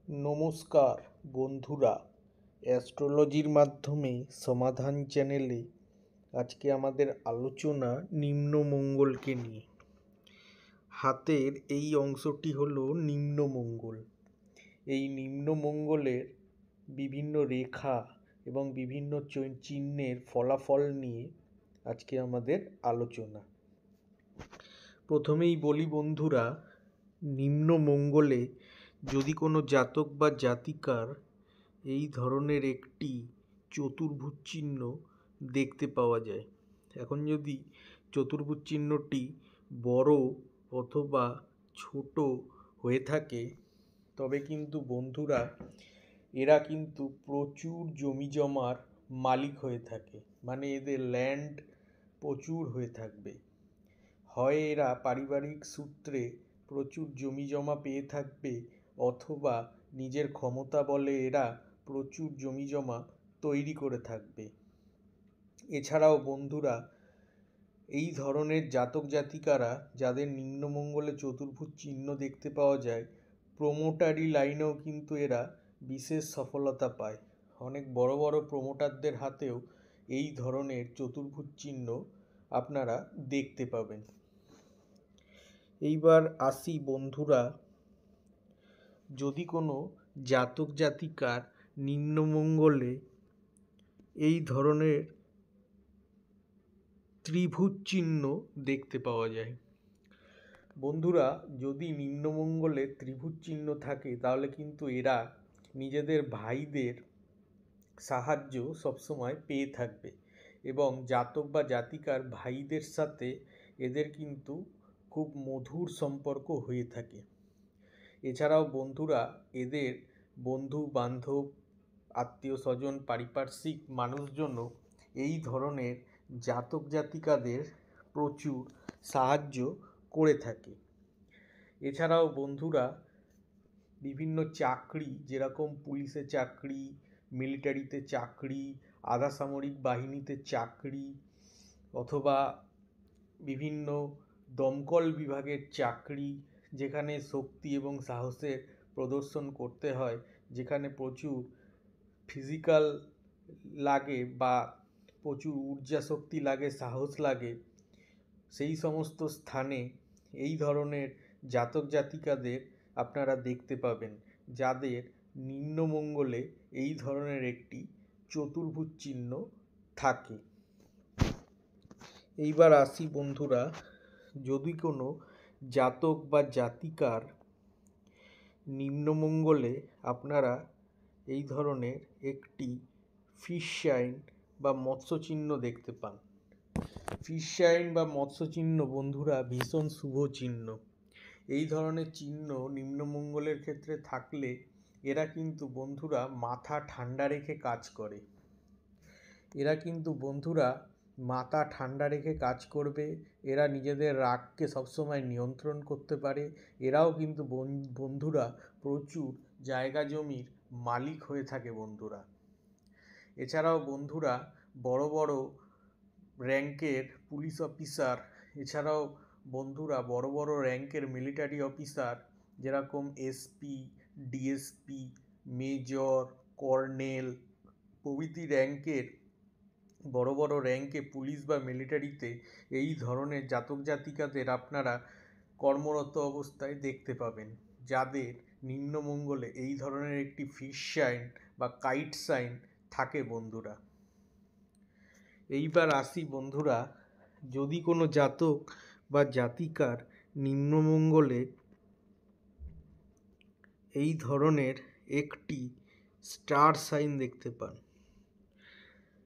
নমস্কার বন্ধুরা, অ্যাস্ট্রোলজির মাধ্যমে সমাধান চ্যানেলে আজকে আমাদের আলোচনা নিম্নমঙ্গলকে নিয়ে। হাতের এই অংশটি হলো নিম্নমঙ্গল। এই নিম্নমঙ্গলের বিভিন্ন রেখা এবং বিভিন্ন চিহ্নের ফলাফল নিয়ে আজকে আমাদের আলোচনা। প্রথমেই বলি বন্ধুরা, নিম্নমঙ্গলে যদি কোনো জাতক বা জাতিকার এই ধরনের একটি চতুর্ভুজ চিহ্ন দেখতে পাওয়া যায়, এখন যদি চতুর্ভুজ চিহ্নটি বড় অথবা ছোট হয়ে থাকে তবে কিন্তু বন্ধুরা এরা কিন্তু প্রচুর জমি জমার মালিক হয়ে থাকে, মানে এদের ল্যান্ড প্রচুর হয়ে থাকবে। হয় এরা পারিবারিক সূত্রে প্রচুর জমি জমা পেয়ে থাকবে, অথবা নিজের ক্ষমতা বলে এরা প্রচুর জমি জমা তৈরি করে থাকবে। এছাড়াও বন্ধুরা, এই ধরনের জাতক জাতিকারা যাদের নিম্নমঙ্গলে চতুর্ভুজ চিহ্ন দেখতে পাওয়া যায়, প্রোমোটারি লাইনেও কিন্তু এরা বিশেষ সফলতা পায়। অনেক বড় বড় প্রোমোটারদের হাতেও এই ধরনের চতুর্ভুজ চিহ্ন আপনারা দেখতে পাবেন। এইবার আসি বন্ধুরা, যদি কোনো জাতক জাতিকার নিম্নমঙ্গলে এই ধরনের ত্রিভুজ চিহ্ন দেখতে পাওয়া যায়, বন্ধুরা যদি নিম্নমঙ্গলে ত্রিভুজ চিহ্ন থাকে তাহলে কিন্তু এরা নিজেদের ভাইদের সাহায্য সবসময় পেয়ে থাকবে এবং জাতক বা জাতিকার ভাইদের সাথে এদের কিন্তু খুব মধুর সম্পর্ক হয়ে থাকে। এছাড়াও বন্ধুরা এদের বন্ধু বান্ধব, আত্মীয় স্বজন, পারিপার্শ্বিক মানুষজনও এই ধরনের জাতক জাতিকাদের প্রচুর সাহায্য করে থাকে। এছাড়াও বন্ধুরা বিভিন্ন চাকরি, যেরকম পুলিশে চাকরি, মিলিটারিতে চাকরি, আধা সামরিক বাহিনীতে চাকরি, অথবা বিভিন্ন দমকল বিভাগের চাকরি, যেখানে শক্তি এবং সাহসের প্রদর্শন করতে হয়, যেখানে প্রচুর ফিজিক্যাল লাগে বা প্রচুর ঊর্জা শক্তি লাগে, সাহস লাগে, সেই সমস্ত স্থানে এই ধরনের জাতক জাতিকাদের আপনারা দেখতে পাবেন, যাদের নিম্নমঙ্গলে এই ধরনের একটি চতুর্ভুজ চিহ্ন থাকে। এইবার আসি বন্ধুরা, যদি কোনো জাতক বা জাতিকার নিম্নমঙ্গলে আপনারা এই ধরনের একটি ফিশ সাইন বা মৎস্য চিহ্ন দেখতে পান। ফিশ সাইন বা মৎস্য চিহ্ন বন্ধুরা ভীষণ শুভ চিহ্ন। এই ধরনের চিহ্ন নিম্নমঙ্গলের ক্ষেত্রে থাকলে এরা কিন্তু বন্ধুরা মাথা ঠান্ডা রেখে কাজ করে। এরা কিন্তু বন্ধুরা মাথা ঠান্ডা রেখে কাজ করবে, এরা নিজেদের রাগকে সবসময় নিয়ন্ত্রণ করতে পারে, এরাও কিন্তু বন্ধুরা প্রচুর জায়গা জমির মালিক হয়ে থাকে বন্ধুরা। এছাড়াও বন্ধুরা বড় বড় র্যাঙ্কের পুলিশ অফিসার, এছাড়াও বন্ধুরা বড় বড় র্যাঙ্কের মিলিটারি অফিসার, যেরকম এসপি, ডিএসপি, মেজর, কর্নেল প্রভৃতি র্যাঙ্কের বড় বড় র্যাঙ্কে পুলিশ বা মিলিটারিতে এই ধরনের জাতক জাতিকাদের আপনারা কর্মরত অবস্থায় দেখতে পাবেন, যাদের নিম্নমঙ্গলে এই ধরনের একটি ফিশ সাইন বা কাইট সাইন থাকে বন্ধুরা। এইবার আসি বন্ধুরা, যদি কোনো জাতক বা জাতিকার নিম্নমঙ্গলে এই ধরনের একটি স্টার সাইন দেখতে পান,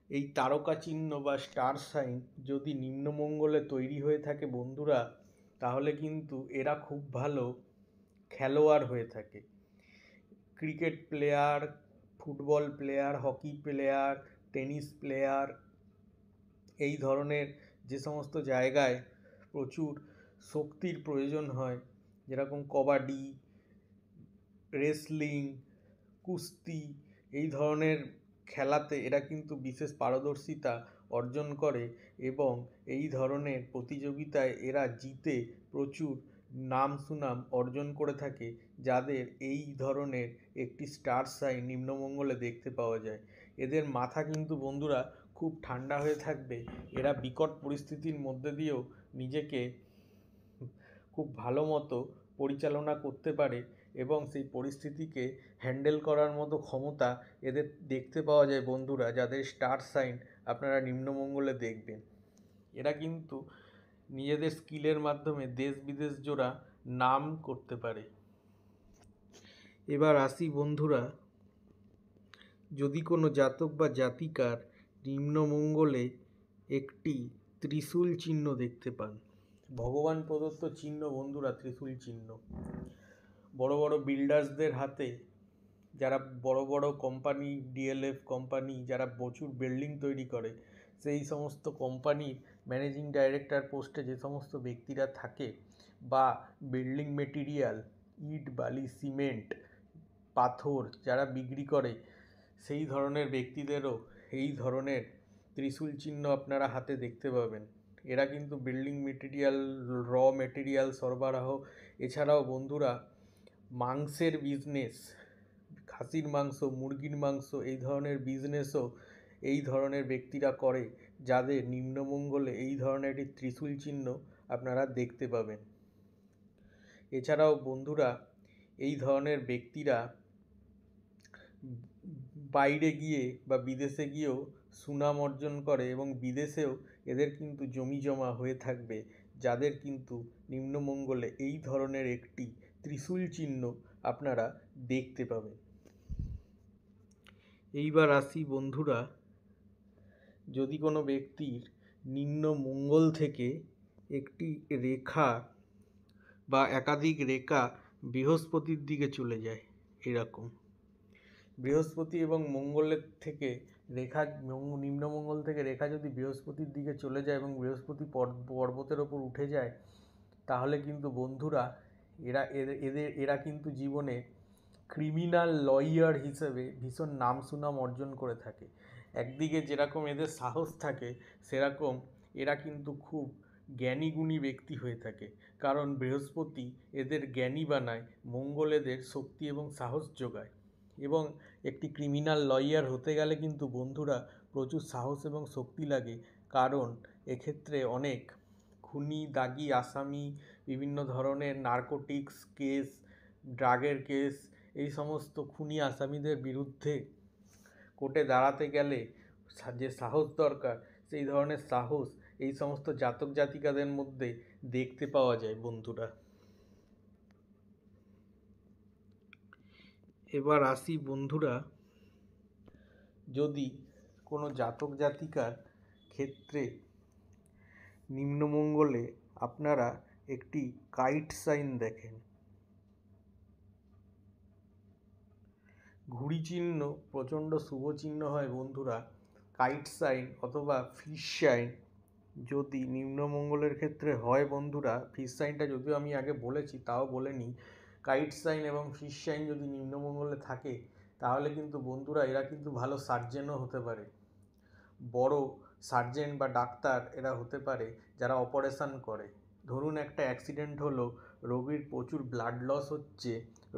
এই তারকা চিহ্ন বা স্টার সাইন যদি নিম্নমঙ্গলে তৈরি হয়ে থাকে বন্ধুরা, তাহলে কিন্তু এরা খুব ভালো খেলোয়াড় হয়ে থাকে। Cricket player, football player, hockey player, tennis player, এই ধরনের যে সমস্ত জায়গায় প্রচুর শক্তির প্রয়োজন হয়, যেরকম কবাডি, রেসলিং, কুস্তি, এই ধরনের খেলাতে এরা কিন্তু বিশেষ পারদর্শিতা অর্জন করে এবং এই ধরনের প্রতিযোগিতায় এরা জিতে প্রচুর নাম সুনাম অর্জন করে থাকে, যাদের এই ধরনের একটি স্টার সাইন নিম্নমঙ্গলে দেখতে পাওয়া যায়। এদের মাথা কিন্তু বন্ধুরা খুব ঠান্ডা হয়ে থাকবে। এরা বিকট পরিস্থিতির মধ্যে দিয়েও নিজেকে খুব ভালো মতো পরিচালনা করতে পারে এবং সেই পরিস্থিতিকে হ্যান্ডেল করার মতো ক্ষমতা এদের দেখতে পাওয়া যায় বন্ধুরা, যাদের স্টার সাইন আপনারা নিম্নমঙ্গলে দেখবেন। এরা কিন্তু নিজেদের স্কিলের মাধ্যমে দেশ বিদেশ জোড়া নাম করতে পারে। এবার আসি বন্ধুরা, যদি কোনো জাতক বা জাতিকার নিম্নমঙ্গলে একটি ত্রিশূল চিহ্ন দেখতে পান, ভগবান প্রদত্ত চিহ্ন বন্ধুরা, ত্রিশূল চিহ্ন বড় বড় বিল্ডার্সদের হাতে, যারা বড় বড় কোম্পানি, ডিএলএফ কোম্পানি, যারা প্রচুর বিল্ডিং তৈরি করে, সেই সমস্ত কোম্পানির ম্যানেজিং ডাইরেক্টর পোস্টে যে সমস্ত ব্যক্তিরা থাকে, বা বিল্ডিং মেটেরিয়াল, ইট বালি সিমেন্ট পাথর যারা বিক্রি করে, সেই ধরনের ব্যক্তিদেরও এই ধরনের ত্রিশূল চিহ্ন আপনারা হাতে দেখতে পাবেন। এরা কিন্তু বিল্ডিং মেটেরিয়াল, র মেটেরিয়াল সরবরাহ, এছাড়াও বন্ধুরা মাংসের বিজনেস, খাসির মাংস, মুরগির মাংস, এই ধরনের বিজনেসও এই ধরনের ব্যক্তিরা করে, যাদের নিম্নমঙ্গলে এই ধরনের একটি ত্রিশূল চিহ্ন আপনারা দেখতে পাবেন। এছাড়াও বন্ধুরা এই ধরনের ব্যক্তিরা বাইরে গিয়ে বা বিদেশে গিয়েও সুনাম অর্জন করে এবং বিদেশেও এদের কিন্তু জমি জমা হয়ে থাকবে, যাদের কিন্তু নিম্নমঙ্গলে এই ধরনের একটি ত্রিশূল চিহ্ন আপনারা দেখতে পাবেন। এইবার আসি বন্ধুরা, যদি কোনো ব্যক্তির নিম্নমঙ্গল থেকে একটি রেখা বা একাধিক রেখা বৃহস্পতির দিকে চলে যায়, এরকম বৃহস্পতি এবং মঙ্গলের থেকে রেখা, নিম্নমঙ্গল থেকে রেখা যদি বৃহস্পতির দিকে চলে যায় এবং বৃহস্পতি পর্বতের ওপর উঠে যায়, তাহলে কিন্তু বন্ধুরা এরা কিন্তু জীবনে ক্রিমিনাল লয়ার হিসেবে ভীষণ নাম সুনাম অর্জন করে থাকে। একদিকে যেরকম এদের সাহস থাকে, সেরকম এরা কিন্তু খুব জ্ঞানী গুণী ব্যক্তি হয়ে থাকে, কারণ বৃহস্পতি এদের জ্ঞানী বানায়, মঙ্গল এদের শক্তি এবং সাহস যোগায়। এবং একটি ক্রিমিনাল লয়ার হতে গেলে কিন্তু বন্ধুরা প্রচুর সাহস এবং শক্তি লাগে, কারণ এক্ষেত্রে অনেক খুনি, দাগি, আসামি, বিভিন্ন ধরনের নার্কোটিক্স কেস, ড্রাগের কেস, এই সমস্ত খুনি আসামিদের বিরুদ্ধে কোর্টে দাঁড়াতে গেলে যে সাহস দরকার, সেই ধরনের সাহস এই সমস্ত জাতক জাতিকাদের মধ্যে দেখতে পাওয়া যায় বন্ধুরা। এবার আসি বন্ধুরা, যদি কোনো জাতক জাতিকার ক্ষেত্রে নিম্নমঙ্গলে আপনারা একটি কাইট সাইন দেখেন, ঘুড়ি চিহ্ন প্রচণ্ড শুভ চিহ্ন হয় বন্ধুরা। কাইট সাইন অথবা ফিশ সাইন যদি নিম্নমঙ্গলের ক্ষেত্রে হয় বন্ধুরা, ফিশ সাইনটা যদিও আমি আগে বলেছি, তাও বলে নিই, কাইট সাইন এবং ফিশ সাইন যদি নিম্নমঙ্গলে থাকে, তাহলে কিন্তু বন্ধুরা এরা কিন্তু ভালো সার্জেনও হতে পারে, বড় সার্জেন বা ডাক্তার এরা হতে পারে, যারা অপারেশন করে। ধরুন একটা অ্যাক্সিডেন্ট হলো, রোগীর প্রচুর ব্লাড লস হচ্ছে,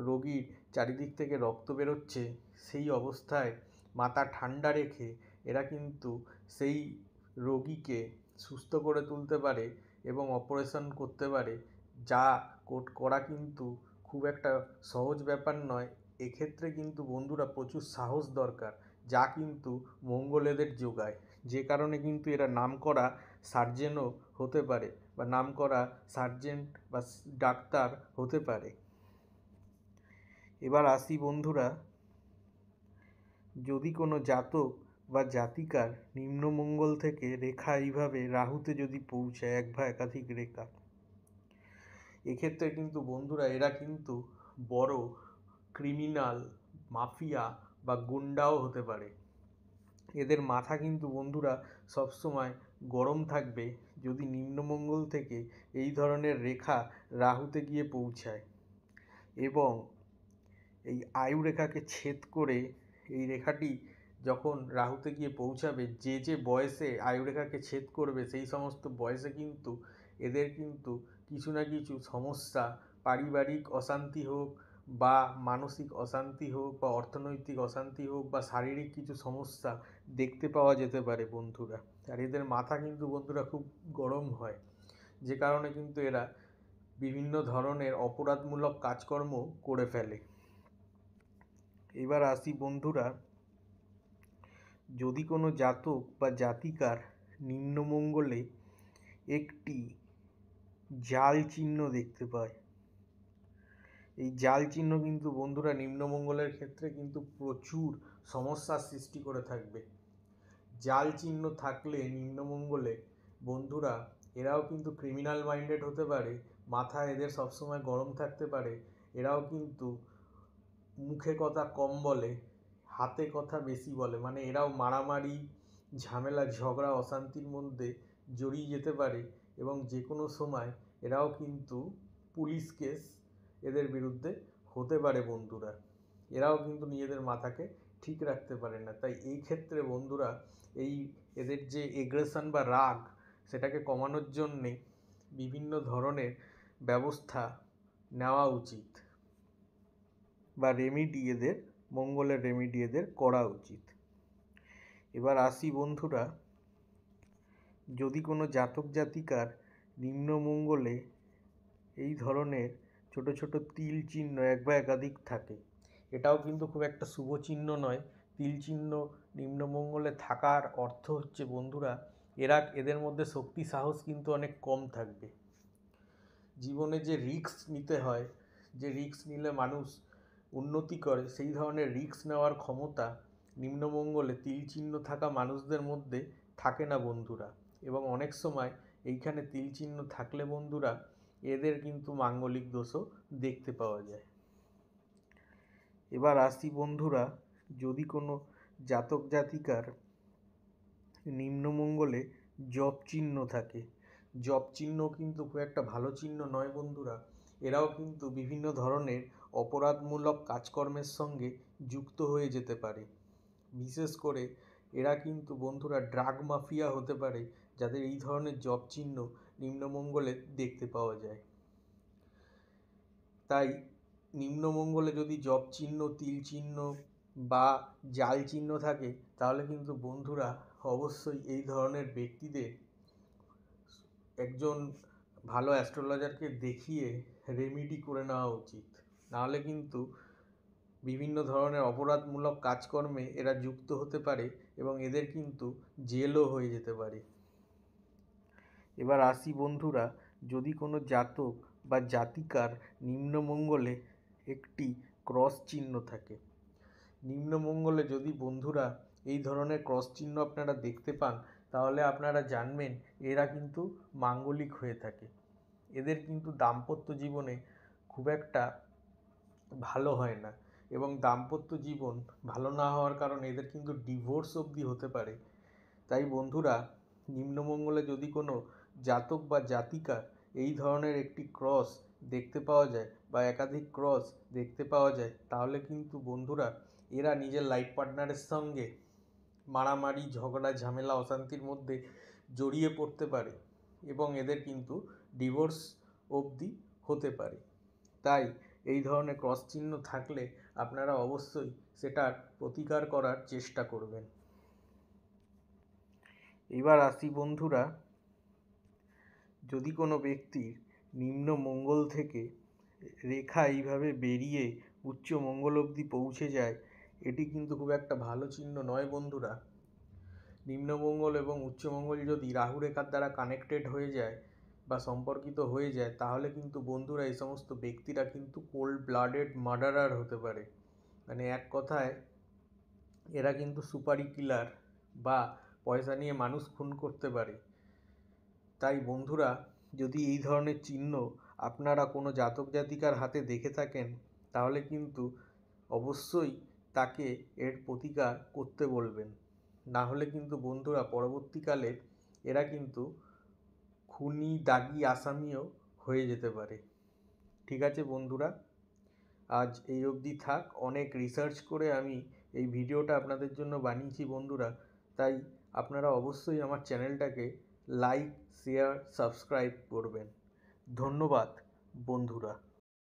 রোগীর চারিদিক থেকে রক্ত বেরোচ্ছে, সেই অবস্থায় মাথা ঠান্ডা রেখে এরা কিন্তু সেই রোগীকে সুস্থ করে তুলতে পারে এবং অপারেশন করতে পারে, যা করা কিন্তু খুব একটা সহজ ব্যাপার নয়। এক্ষেত্রে কিন্তু বন্ধুরা প্রচুর সাহস দরকার, যা কিন্তু মঙ্গল এদের যোগায়, যে কারণে কিন্তু এরা নামকরা সার্জেনও হতে পারে বা নামকরা সার্জেন বা ডাক্তার হতে পারে। এবার আসি বন্ধুরা, যদি কোনো জাতক বা জাতিকার নিম্নমঙ্গল থেকে রেখা এইভাবে রাহুতে যদি পৌঁছায়, এক বা একাধিক রেখা, এক্ষেত্রে কিন্তু বন্ধুরা এরা কিন্তু বড় ক্রিমিনাল, মাফিয়া বা গুন্ডাও হতে পারে। এদের মাথা কিন্তু বন্ধুরা সবসময় গরম থাকবে যদি নিম্নমঙ্গল থেকে এই ধরনের রেখা রাহুতে গিয়ে পৌঁছায়, এবং এই আয়ু রেখাকে ছেদ করে এই রেখাটি যখন রাহুতে গিয়ে পৌঁছাবে, যে বয়সে আয়ুরেখাকে ছেদ করবে সেই সমস্ত বয়সে কিন্তু এদের কিন্তু কিছু না কিছু সমস্যা, পারিবারিক অশান্তি হোক বা মানসিক অশান্তি হোক বা অর্থনৈতিক অশান্তি হোক বা শারীরিক কিছু সমস্যা দেখতে পাওয়া যেতে পারে বন্ধুরা। আর এদের মাথা কিন্তু বন্ধুরা খুব গরম হয়, যে কারণে কিন্তু এরা বিভিন্ন ধরনের অপরাধমূলক কাজকর্ম করে ফেলে। এবার আসি বন্ধুরা, যদি কোনো জাতক বা জাতিকার নিম্নমঙ্গলে একটি জাল চিহ্ন দেখতে পায়, এই জাল চিহ্ন কিন্তু বন্ধুরা নিম্নমঙ্গলের ক্ষেত্রে কিন্তু প্রচুর সমস্যার সৃষ্টি করে থাকবে। জাল চিহ্ন থাকলে নিম্নমঙ্গলে বন্ধুরা এরাও কিন্তু ক্রিমিনাল মাইন্ডেড হতে পারে, মাথা এদের সবসময় গরম থাকতে পারে, এরাও কিন্তু মুখে কথা কম বলে, হাতে কথা বেশি বলে, মানে এরাও মারামারি, ঝামেলা, ঝগড়া, অশান্তির মধ্যে জড়িয়ে যেতে পারে এবং যে কোনো সময় এরাও কিন্তু পুলিশ কেস এদের বিরুদ্ধে হতে পারে বন্ধুরা। এরাও কিন্তু নিজেদের মাথাকে ঠিক রাখতে পারে না। তাই এই ক্ষেত্রে বন্ধুরা এই এদের যে এগ্রেশন বা রাগ, সেটাকে কমানোর জন্যে বিভিন্ন ধরনের ব্যবস্থা নেওয়া উচিত বা রেমিডি এদের, মঙ্গলের রেমিডি এদের করা উচিত। এবার আসি বন্ধুরা, যদি কোনো জাতক জাতিকার নিম্নমঙ্গলে এই ধরনের ছোট ছোট তিল চিহ্ন এক বা একাধিক থাকে, এটাও কিন্তু খুব একটা শুভ চিহ্ন নয়। তিল চিহ্ন নিম্নমঙ্গলে থাকার অর্থ হচ্ছে বন্ধুরা এদের মধ্যে শক্তি সাহস কিন্তু অনেক কম থাকবে। জীবনে যে রিস্ক নিতে হয়, যে রিস্ক নিলে মানুষ উন্নতি করে, সেই ধরনের রিস্ক নেওয়ার ক্ষমতা নিম্নমঙ্গলে তিল চিহ্ন থাকা মানুষদের মধ্যে থাকে না বন্ধুরা। এবং অনেক সময় এইখানে তিল চিহ্ন থাকলে বন্ধুরা এদের কিন্তু মাঙ্গলিক দোষও দেখতে পাওয়া যায়। এবার আসি বন্ধুরা, যদি কোনো জাতক জাতিকার নিম্নমঙ্গলে জপ চিহ্ন থাকে, জপ চিহ্ন কিন্তু খুব একটা ভালো চিহ্ন নয় বন্ধুরা। এরাও কিন্তু বিভিন্ন ধরনের অপরাধমূলক কাজকর্মের সঙ্গে যুক্ত হয়ে যেতে পারে। বিশেষ করে এরা কিন্তু বন্ধুরা ড্রাগ মাফিয়া হতে পারে, যাদের এই ধরনের জপ চিহ্ন নিম্নমঙ্গলে দেখতে পাওয়া যায়। তাই নিম্নমঙ্গলে যদি জপ চিহ্ন, তিল চিহ্ন বা জাল চিহ্ন থাকে, তাহলে কিন্তু বন্ধুরা অবশ্যই এই ধরনের ব্যক্তিদের একজন ভালো অ্যাস্ট্রোলজারকে দেখিয়ে রেমিডি করে নেওয়া উচিত। নাহলে কিন্তু বিভিন্ন ধরনের অপরাধমূলক কাজকর্মে এরা যুক্ত হতে পারে এবং এদের কিন্তু জেলও হয়ে যেতে পারে। এবার আসি বন্ধুরা, যদি কোনো জাতক বা জাতিকার নিম্নমঙ্গলে একটি ক্রস চিহ্ন থাকে, নিম্নমঙ্গলে যদি বন্ধুরা এই ধরনের ক্রস চিহ্ন আপনারা দেখতে পান, তাহলে আপনারা জানবেন এরা কিন্তু মাঙ্গলিক হয়ে থাকে। এদের কিন্তু দাম্পত্য জীবনে খুব একটা ভালো হয় না এবং দাম্পত্য জীবন ভালো না হওয়ার কারণে এদের কিন্তু ডিভোর্স অবধি হতে পারে। তাই বন্ধুরা নিম্নমঙ্গলে যদি কোনো জাতক বা জাতিকার এই ধরনের একটি ক্রস দেখতে পাওয়া যায় বা একাধিক ক্রস দেখতে পাওয়া যায়, তাহলে কিন্তু বন্ধুরা এরা নিজের লাইফ পার্টনারের সঙ্গে মারামারি, ঝগড়া, ঝামেলা, অশান্তির মধ্যে জড়িয়ে পড়তে পারে এবং এদের কিন্তু ডিভোর্স অবধি হতে পারে। তাই এই ধরনের ক্রস চিহ্ন থাকলে আপনারা অবশ্যই সেটার প্রতিকার করার চেষ্টা করবেন। এবার আসি বন্ধুরা, যদি কোনো ব্যক্তির নিম্ন মঙ্গল থেকে রেখা এইভাবে বেরিয়ে উচ্চ মঙ্গল অবধি পৌঁছে যায়, এটি কিন্তু খুব একটা ভালো চিহ্ন নয় বন্ধুরা। নিম্নমঙ্গল এবং উচ্চমঙ্গল যদি রাহু রেখার দ্বারা কানেক্টেড হয়ে যায় বা সম্পর্কিত হয়ে যায়, তাহলে কিন্তু বন্ধুরা এই সমস্ত ব্যক্তিরা কিন্তু কোল্ড ব্লাডেড মার্ডারার হতে পারে। মানে এক কথায় এরা কিন্তু সুপারি কিলার বা পয়সা নিয়ে মানুষ খুন করতে পারে। তাই বন্ধুরা যদি এই ধরনের চিহ্ন আপনারা কোনো জাতক জাতিকার হাতে দেখে থাকেন, তাহলে কিন্তু অবশ্যই তাকে এর প্রতিকার করতে বলবেন। না হলে কিন্তু বন্ধুরা পরবর্তীকালে এরা কিন্তু খুনি, দাগি, আসামিও হয়ে যেতে পারে। ঠিক আছে বন্ধুরা, আজ এই অবধি থাক। অনেক রিসার্চ করে আমি এই ভিডিওটা আপনাদের জন্য বানিয়েছি বন্ধুরা। তাই আপনারা অবশ্যই আমার চ্যানেলটাকে লাইক, শেয়ার, সাবস্ক্রাইব করবেন। ধন্যবাদ বন্ধুরা।